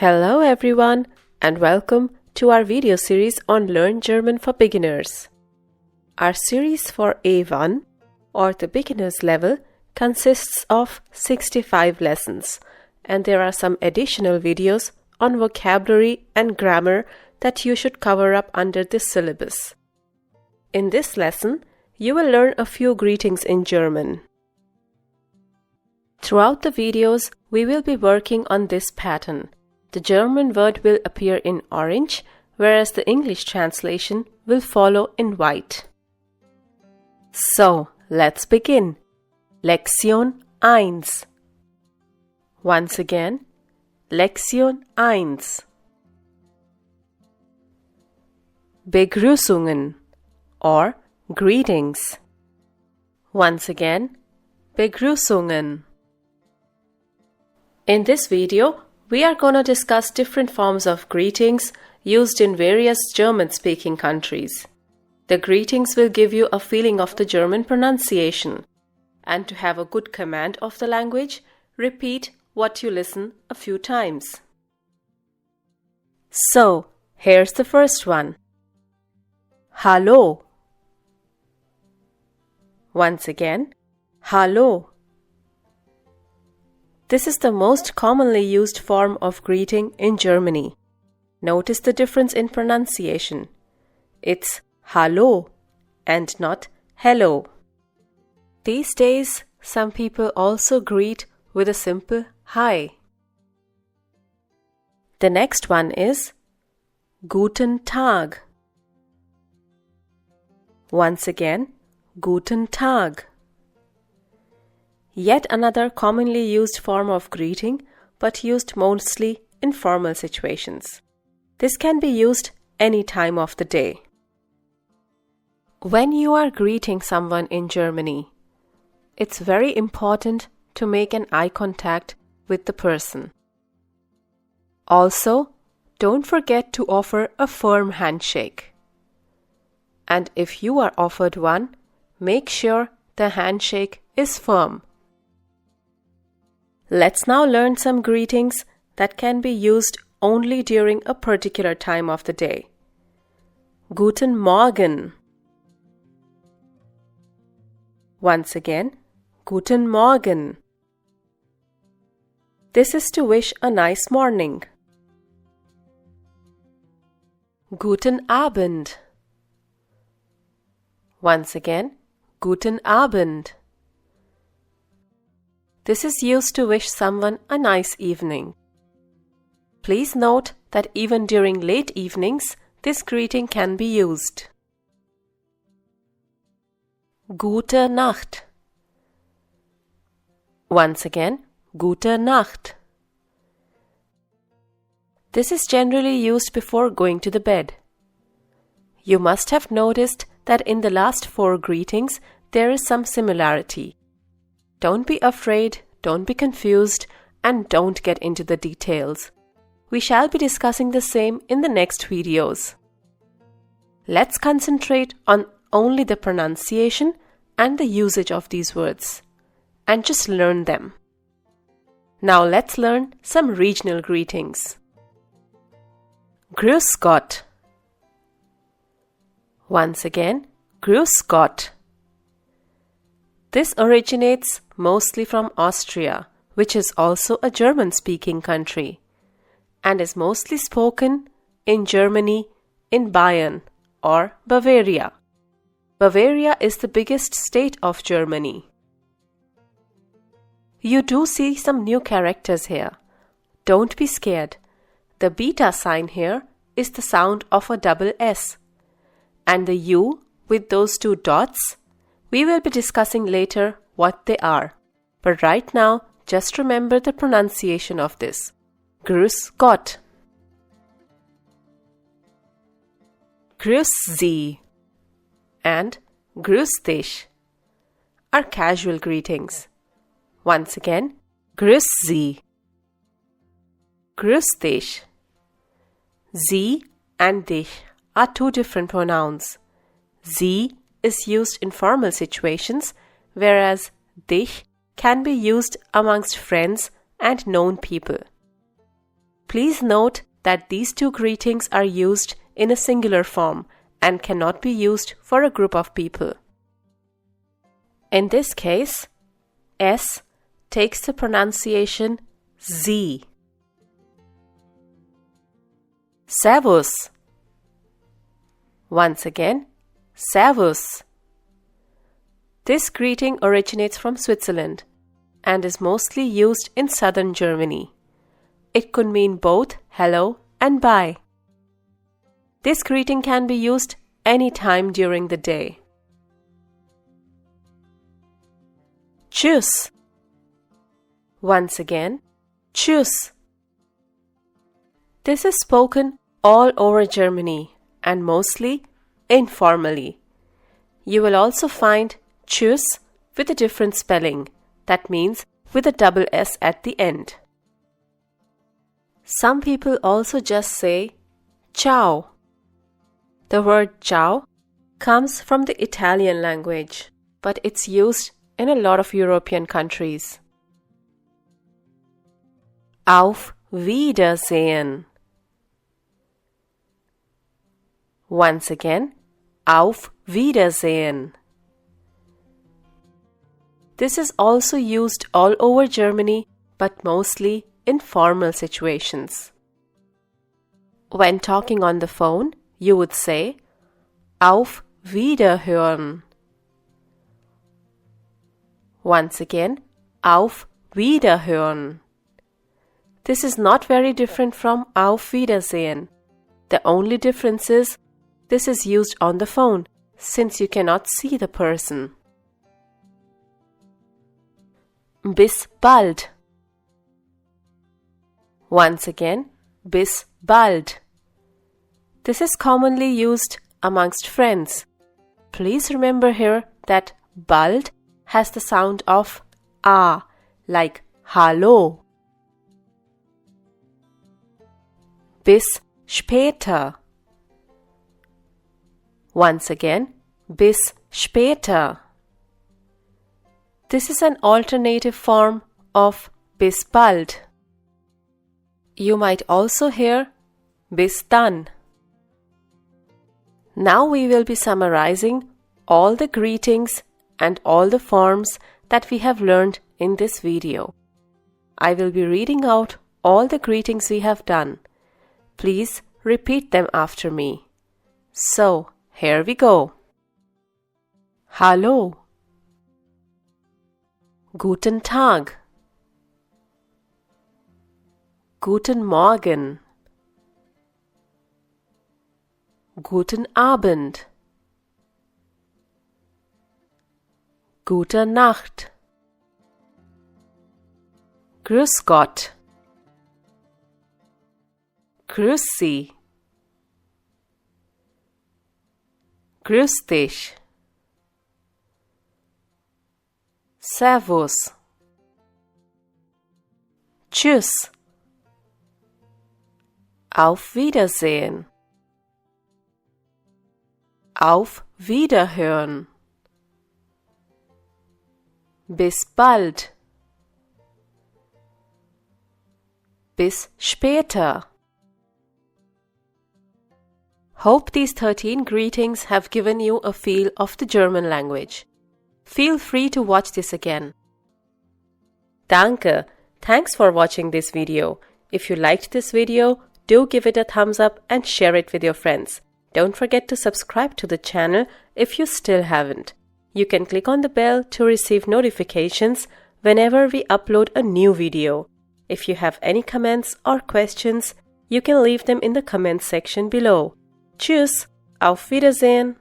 Hello everyone and welcome to our video series on Learn German for Beginners. Our series for A1 or the beginners level consists of 65 lessons, and there are some additional videos on vocabulary and grammar that you should cover up under this syllabus. In this lesson, you will learn a few greetings in German. Throughout the videos, we will be working on this pattern. The German word will appear in orange, whereas the English translation will follow in white. So, let's begin. Lektion 1. Once again, Lektion 1. Begrüßungen or greetings. Once again, Begrüßungen. In this video, we are going to discuss different forms of greetings used in various German-speaking countries. The greetings will give you a feeling of the German pronunciation. And to have a good command of the language, repeat what you listen a few times. So, here's the first one. Hallo. Once again, Hallo. This is the most commonly used form of greeting in Germany. Notice the difference in pronunciation. It's Hallo and not hello. These days, some people also greet with a simple Hi. The next one is Guten Tag. Once again, Guten Tag. Yet another commonly used form of greeting, but used mostly in formal situations. This can be used any time of the day. When you are greeting someone in Germany, it's very important to make an eye contact with the person. Also, don't forget to offer a firm handshake. And if you are offered one, make sure the handshake is firm. Let's now learn some greetings that can be used only during a particular time of the day. Guten Morgen. Once again, Guten Morgen. This is to wish a nice morning. Guten Abend. Once again, Guten Abend. This is used to wish someone a nice evening. Please note that even during late evenings, this greeting can be used. Gute Nacht. Once again, Gute Nacht. This is generally used before going to the bed. You must have noticed that in the last 4 greetings, there is some similarity. Don't be afraid, don't be confused, and don't get into the details. We shall be discussing the same in the next videos. Let's concentrate on only the pronunciation and the usage of these words, and just learn them. Now let's learn some regional greetings. Grüß Gott. Once again, Grüß Gott. This originates mostly from Austria, which is also a German-speaking country, and is mostly spoken in Germany in Bayern or Bavaria. Bavaria is the biggest state of Germany. You do see some new characters here. Don't be scared. The beta sign here is the sound of a double S, and the U with those 2 dots, we will be discussing later what they are. But right now, just remember the pronunciation of this. Grüß Gott. Grüß Sie and Grüß dich are casual greetings. Once again, Grüß Sie. Grüß dich. Sie and dich are 2 different pronouns. Sie is used in formal situations, whereas dich can be used amongst friends and known people. Please note that these two greetings are used in a singular form and cannot be used for a group of people. In this case, S takes the pronunciation Z. Servus. Once again, Servus. This greeting originates from Switzerland and is mostly used in southern Germany. It could mean both hello and bye. This greeting can be used any time during the day. Tschüss. Once again, Tschüss. This is spoken all over Germany and mostly informally. You will also find Tschüss with a different spelling, that means with a double S at the end. Some people also just say ciao. The word ciao comes from the Italian language, but it's used in a lot of European countries. Auf Wiedersehen. Once again, Auf Wiedersehen. This is also used all over Germany, but mostly in formal situations. When talking on the phone, you would say Auf Wiederhören. Once again, Auf Wiederhören. This is not very different from Auf Wiedersehen. The only difference is this is used on the phone, since you cannot see the person. Bis bald. Once again, bis bald. This is commonly used amongst friends. Please remember here that bald has the sound of A, like Hallo. Bis später. Once again, bis später. This is an alternative form of bis bald. You might also hear bis dann. Now we will be summarizing all the greetings and all the forms that we have learned in this video. I will be reading out all the greetings we have done. Please repeat them after me. So, here we go. Hallo. Guten Tag. Guten Morgen. Guten Abend. Gute Nacht. Grüß Gott. Grüß Sie. Grüß dich. Servus. Tschüss. Auf Wiedersehen. Auf Wiederhören. Bis bald. Bis später. Hope these 13 greetings have given you a feel of the German language. Feel free to watch this again. Danke! Thanks for watching this video. If you liked this video, do give it a thumbs up and share it with your friends. Don't forget to subscribe to the channel if you still haven't. You can click on the bell to receive notifications whenever we upload a new video. If you have any comments or questions, you can leave them in the comments section below. Tschüss, auf Wiedersehen!